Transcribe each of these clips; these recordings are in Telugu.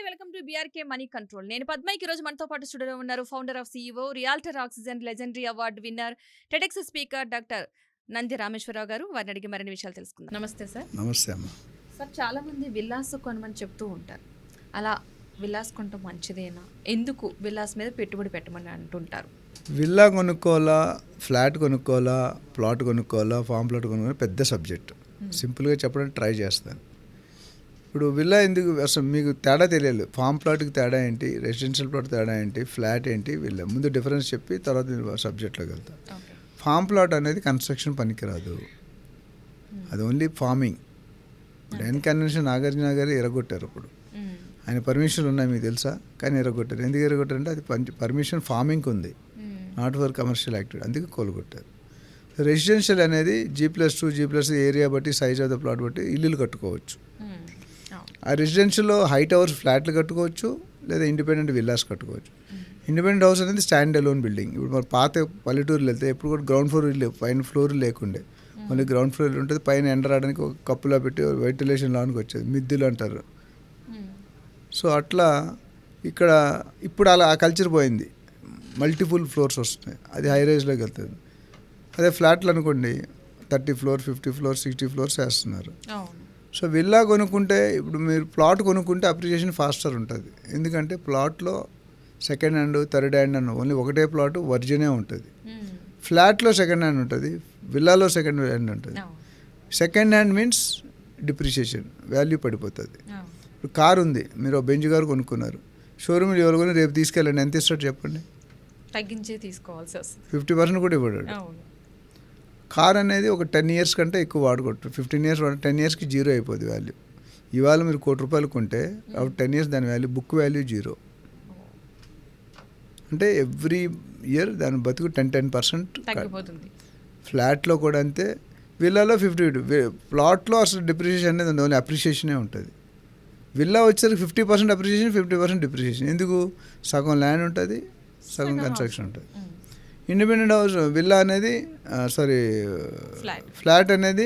Welcome to BRK money control. నేను పద్మైకి రోజు మనతో పాటు స్టూడియోలో ఉన్నారు founder of CEO, realtor oxygen legendary award winner, TEDx speaker doctor Nandi Rameshwar Rao గారు. వారిని అడిగి మరిన్ని విషయాలు తెలుసుకుందాం. నమస్తే సార్. నమస్తే అమ్మ. సార్, చాలా మంది విల్లాస్ కొనమని చెప్తూ ఉంటారు. అలా విల్లాస్ కొనటం మంచిదేనా? ఎందుకు విల్లాస్ మీద పెట్టుబడి పెట్టమని అంటుంటారు? విల్లా కొనుక్కోవాలా, ఫ్లాట్ కొనుక్కోవాలా, ప్లాట్ కొనుక్కోవాలా, ఫామ్ ప్లాట్ కొనుక్కోవాలా పెద్ద సబ్జెక్ట్. సింపుల్గా చెప్పడానికి ట్రై చేస్తాను. ఇప్పుడు విల్లా ఎందుకు అసలు మీకు తేడా తెలియాలి. ఫామ్ ప్లాట్కి తేడా ఏంటి, రెసిడెన్షియల్ ప్లాట్ తేడా ఏంటి, ఫ్లాట్ ఏంటి, విల్లా ముందు డిఫరెన్స్ చెప్పి తర్వాత సబ్జెక్ట్లోకి వెళ్తాను. ఫామ్ ప్లాట్ అనేది కన్స్ట్రక్షన్ పనికిరాదు, అది ఓన్లీ ఫార్మింగ్. డైన్ కన్వెన్షన్ నాగార్జున గారు ఎరగొట్టారు. అప్పుడు ఆయన పర్మిషన్లు ఉన్నాయి మీకు తెలుసా, కానీ ఎరగొట్టారు. ఎందుకు ఎరగొట్టారంటే అది పర్మిషన్ ఫార్మింగ్కి ఉంది, నాట్ ఫర్ కమర్షియల్ యాక్టివిటీ, అందుకే కోలుగొట్టారు. రెసిడెన్షియల్ అనేది G+2 G+ ఏరియా బట్టి, సైజ్ ఆఫ్ ద ప్లాట్ బట్టి ఇల్లులు కట్టుకోవచ్చు. ఆ రెసిడెన్షియల్లో హైట్ హౌస్ ఫ్లాట్లు కట్టుకోవచ్చు, లేదా ఇండిపెండెంట్ విల్లాస్ కట్టుకోవచ్చు. ఇండిపెండెంట్ హౌస్ అనేది స్టాండ్ అలోన్ బిల్డింగ్. ఇప్పుడు మన పాత పల్లెటూరులో వెళ్తే ఎప్పుడు కూడా గ్రౌండ్ ఫ్లోర్ లేవు, పైన ఫ్లోర్ లేకుండే, మళ్ళీ గ్రౌండ్ ఫ్లోర్ ఉంటుంది. పైన ఎంటర్ రావడానికి ఒక కప్పులా పెట్టి వెంటిలేషన్ లానికి వచ్చేది, మిద్దులు అంటారు. సో అట్లా ఇక్కడ ఇప్పుడు అలా ఆ కల్చర్ పోయింది, మల్టిపుల్ ఫ్లోర్స్ వస్తున్నాయి, అది హై రైజ్లోకి వెళ్తుంది. అదే ఫ్లాట్లు అనుకోండి 30 floor 50 floor 60 floors వేస్తున్నారు. సో విల్లా కొనుక్కుంటే, ఇప్పుడు మీరు ప్లాట్ కొనుక్కుంటే అప్రిషియేషన్ ఫాస్టర్ ఉంటుంది. ఎందుకంటే ప్లాట్లో సెకండ్ హ్యాండ్, థర్డ్ హ్యాండ్ అని ఓన్లీ ఒకటే ప్లాట్ వర్జినే ఉంటుంది. ఫ్లాట్లో సెకండ్ హ్యాండ్ ఉంటుంది, విల్లాలో సెకండ్ హ్యాండ్ ఉంటుంది. Second hand means depreciation, value పడిపోతుంది. ఇప్పుడు కారు ఉంది, మీరు బెంజ్ కారు కొనుక్కున్నారు, షోరూమ్లో ఎవరు కొని రేపు తీసుకెళ్ళండి, ఎంత ఇస్తాడు చెప్పండి? తగ్గించే తీసుకోవాల్సి వస్తుంది, 50% కూడా ఇవ్వడాడు. కార్ అనేది ఒక 10 years కంటే ఎక్కువ వాడుకోవచ్చు. 15 years 10 yearsకి జీరో అయిపోద్ది వాల్యూ. ఇవాళ మీరు ₹1,00,00,000 కొంటే 10 years దాని వాల్యూ, బుక్ వాల్యూ జీరో. అంటే ఎవ్రీ ఇయర్ దాని బతుకు 10% తగ్గిపోతుంది. ఫ్లాట్లో కూడా అంతే, విల్లాలో 50. ప్లాట్లో అసలు డిప్రిషియేషన్ అనేది ఓన్లీ అప్రిషియేషనే ఉంటుంది. విల్లా వచ్చేసరికి 50% అప్రిషియేషన్, 50% డిప్రిషియేషన్. ఎందుకు? సగం ల్యాండ్ ఉంటుంది, సగం కన్స్ట్రక్షన్ ఉంటుంది. ఇండిపెండెంట్ హౌస్ విల్లా అనేది ఫ్లాట్ అనేది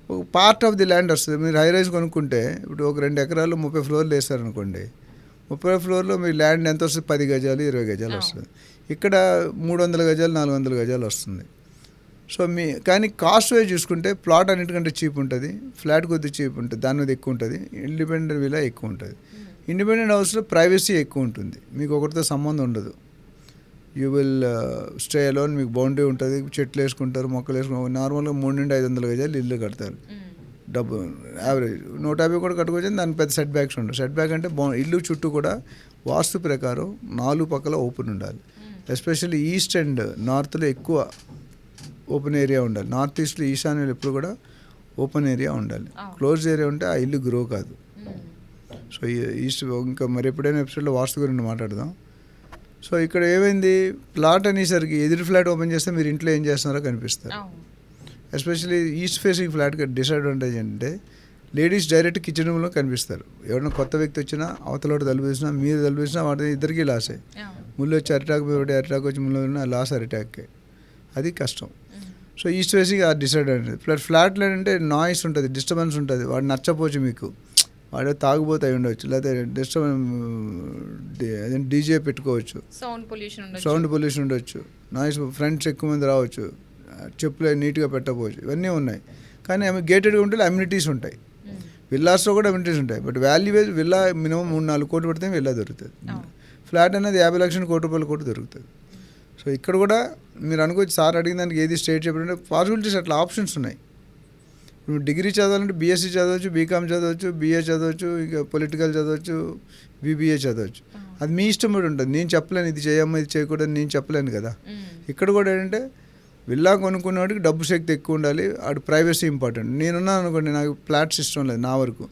ఒక పార్ట్ ఆఫ్ ది ల్యాండ్ వస్తుంది. మీరు హై రైజ్ కొనుక్కుంటే ఇప్పుడు ఒక 2 ఎకరాలు 30 floors వేస్తారనుకోండి, 30 floorలో మీ ల్యాండ్ ఎంత వస్తుంది? 10 గజాలు 20 గజాలు వస్తుంది. ఇక్కడ 300 గజాలు 400 గజాలు వస్తుంది. సో కానీ కాస్ట్ వైజ్ చూసుకుంటే ప్లాట్ అన్నిటికంటే చీప్ ఉంటుంది, ఫ్లాట్ కొద్దిగా చీప్ ఉంటుంది, దాని మీద ఎక్కువ ఉంటుంది. ఇండిపెండెంట్ విల్లా ఎక్కువ ఉంటుంది. ఇండిపెండెంట్ హౌస్లో ప్రైవసీ ఎక్కువ ఉంటుంది, మీకు ఒకరితో సంబంధం ఉండదు. యూ విల్ స్టే అలోన్, మీకు బౌండరీ ఉంటుంది, చెట్లు వేసుకుంటారు, మొక్కలు వేసుకుంటారు. నార్మల్గా 300 నుండి 500 గజాలు ఇల్లు కడతారు. డబ్బు యావరేజ్ 150 కూడా కట్టుకోవచ్చు, దానికి పెద్ద సెట్ బ్యాక్స్ ఉండవు. సెట్ బ్యాక్ అంటే ఇల్లు చుట్టూ కూడా వాస్తు ప్రకారం 4 పక్కల ఓపెన్ ఉండాలి. ఎస్పెషల్లీ ఈస్ట్ అండ్ నార్త్లో ఎక్కువ ఓపెన్ ఏరియా ఉండాలి. నార్త్ ఈస్ట్లో ఈశాన్యంలో ఎప్పుడు కూడా ఓపెన్ ఏరియా ఉండాలి. క్లోజ్ ఏరియా ఉంటే ఆ ఇల్లు గ్రో కాదు. సో ఈస్ట్ ఇంకా మరి ఎప్పుడైనా ఎపిసోడ్లో వాస్తు గురించి మాట్లాడదాం. సో ఇక్కడ ఏమైంది, ప్లాట్ అనేసరికి ఎదురు ఫ్లాట్ ఓపెన్ చేస్తే మీరు ఇంట్లో ఏం చేస్తున్నారో కనిపిస్తారు. ఎస్పెషల్లీ ఈస్ట్ ఫేసింగ్ ఫ్లాట్కి డిసడ్వాంటేజ్ ఏంటంటే లేడీస్ డైరెక్ట్ కిచెన్ రూమ్లో కనిపిస్తారు. ఎవరైనా కొత్త వ్యక్తి వచ్చినా, అవతల తలుపు తీసినా, మీరు తలుపు తీసినా, వాటి ఇద్దరికీ లాసే. ముళ్ళు వచ్చి అరిటాక్ మీద అరిటాక్ వచ్చి ముళ్ళు లాస్ అరిటాక్కే, అది కష్టం. సో ఈస్ట్ ఫేసింగ్ ఆ డిసడ్వాంటేజ్. ఫ్లాట్లో అంటే నాయిస్ ఉంటుంది, డిస్టర్బెన్స్ ఉంటుంది, వాడు నచ్చపోవచ్చు, మీకు వాడు తాగుబోతు అయి ఉండవచ్చు, లేకపోతే డీజే పెట్టుకోవచ్చు, సౌండ్ పొల్యూషన్ ఉండొచ్చు, నాయిస్, ఫ్రెండ్స్ ఎక్కువ మంది రావచ్చు, చెప్పులు నీట్గా పెట్టకపోవచ్చు, ఇవన్నీ ఉన్నాయి. కానీ గేటెడ్గా ఉంటే అమ్యూనిటీస్ ఉంటాయి. విల్లాస్లో కూడా అమ్యూనిటీస్ ఉంటాయి, but value wise villa minimum 3-4 కోట్లు పడితే విల్లా దొరుకుతుంది. ఫ్లాట్ అనేది 50 లక్షల ₹1,00,00,000 కూడా దొరుకుతుంది. సో ఇక్కడ కూడా మీరు అనుకోవచ్చు, సార్ అడిగిన దానికి ఏది స్టేట్ చెప్పారంటే పాసిబిలిటీస్ అట్లా ఆప్షన్స్ ఉన్నాయి. నువ్వు డిగ్రీ చదవాలంటే BSc చదవచ్చు, BCom చదవచ్చు, BA చదవచ్చు, ఇక పొలిటికల్ చదవచ్చు, BBA చదవచ్చు. అది మీ ఇష్టం కూడా ఉంటుంది. నేను చెప్పలేను ఇది చేయమ్మా ఇది చేయకూడదు నేను చెప్పలేను కదా. ఇక్కడ కూడా ఏంటంటే విల్లా కొనుక్కునేవాడికి డబ్బు శక్తి ఎక్కువ ఉండాలి, ఆడు ప్రైవసీ ఇంపార్టెంట్. నేనున్నాను అనుకోండి, నాకు ఫ్లాట్స్ ఇష్టం లేదు నా వరకు,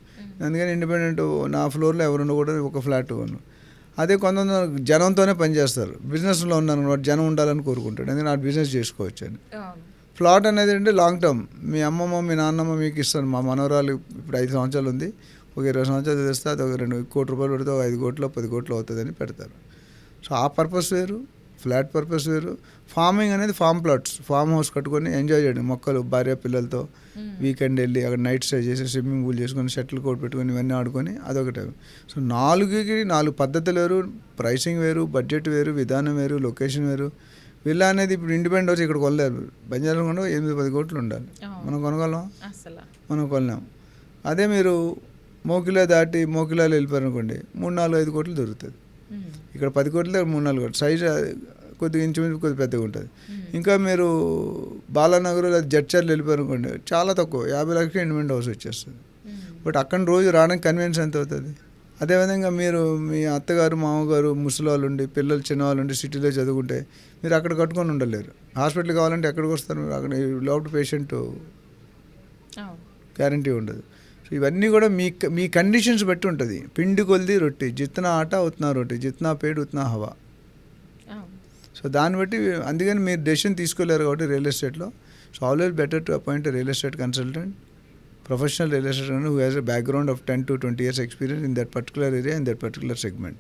అందుకని ఇండిపెండెంట్ నా ఫ్లోర్లో ఎవరు ఉండకూడదు, ఒక ఫ్లాట్ కొను. అదే కొంతమంది జనంతోనే పనిచేస్తారు, బిజినెస్లో ఉన్నాను వాడు జనం ఉండాలని కోరుకుంటాడు, అందుకని ఆ బిజినెస్ చేసుకోవచ్చు అని. ప్లాట్ అనేది అంటే లాంగ్ టర్మ్, మీ అమ్మమ్మ మీ నాన్నమ్మ మీకు ఇస్తాను. మా మనవరాలు ఇప్పుడు 5 సంవత్సరాలు ఉంది, ఒక 20 సంవత్సరాలు తెస్తే అది ఒక ₹2 కోట్లు పెడితే ఒక 5 కోట్లు 10 కోట్లు అవుతుందని పెడతారు. సో ఆ పర్పస్ వేరు, ఫ్లాట్ పర్పస్ వేరు. ఫార్మింగ్ అనేది ఫామ్ ప్లాట్స్, ఫామ్ హౌస్ కట్టుకొని ఎంజాయ్ చేయడం, మొక్కలు భార్య పిల్లలతో వీకెండ్ వెళ్ళి అక్కడ నైట్ స్టే చేసి స్విమ్మింగ్ పూల్ చేసుకొని షటిల్ కోట్ పెట్టుకొని ఇవన్నీ ఆడుకొని అదొకటి. సో 4 పద్ధతులు వేరు, ప్రైసింగ్ వేరు, బడ్జెట్ వేరు, విధానం వేరు, లొకేషన్ వేరు. విల్లా అనేది ఇప్పుడు ఇండిపెండెంట్ వచ్చి ఇక్కడ కొనలేరు. బంజారాలో 8-10 కోట్లు ఉండాలి, మనం కొనగలం, మనం కొనలేం. అదే మీరు మోకిలా దాటి మోకిలాలు వెళ్ళిపోయారు అనుకోండి, 3-4-5 కోట్లు దొరుకుతుంది. ఇక్కడ 10 కోట్లు 3-4 కోట్లు, సైజ్ కొద్దిగా ఇంచుమించు కొద్దిగా పెద్దగా ఉంటుంది. ఇంకా మీరు బాలానగర్ లేదా జడ్చర్లు వెళ్ళిపోయారు అనుకోండి, చాలా తక్కువ 50 లక్షలు ఇండిపెండెంట్ హౌస్ వచ్చేస్తుంది. బట్ అక్కడ రోజు రావడానికి కన్వీనియన్స్ ఎంత అవుతుంది? అదేవిధంగా మీరు మీ అత్తగారు మామగారు ముసలివాళ్ళు ఉండి పిల్లలు చిన్నవాళ్ళు ఉండి సిటీలో చదువుకుంటే మీరు అక్కడ కట్టుకొని ఉండలేరు. హాస్పిటల్ కావాలంటే ఎక్కడికి వస్తారు మీరు? అక్కడ లోపల పేషెంట్ గ్యారంటీ ఉండదు. సో ఇవన్నీ కూడా మీ కండిషన్స్ బట్టి ఉంటుంది. పిండి కొలిది రొట్టి, జిత్నా ఆట ఉత్నా రొట్టి, జిత్నా పేడ్ ఉత్నా హవా. సో దాన్ని బట్టి అందుకని మీరు డెసిషన్ తీసుకోలేరు కాబట్టి రియల్ ఎస్టేట్లో. So always better to appoint real estate consultant, professional real estate owner who has a background of 10 to 20 years experience in that particular area, in that particular segment.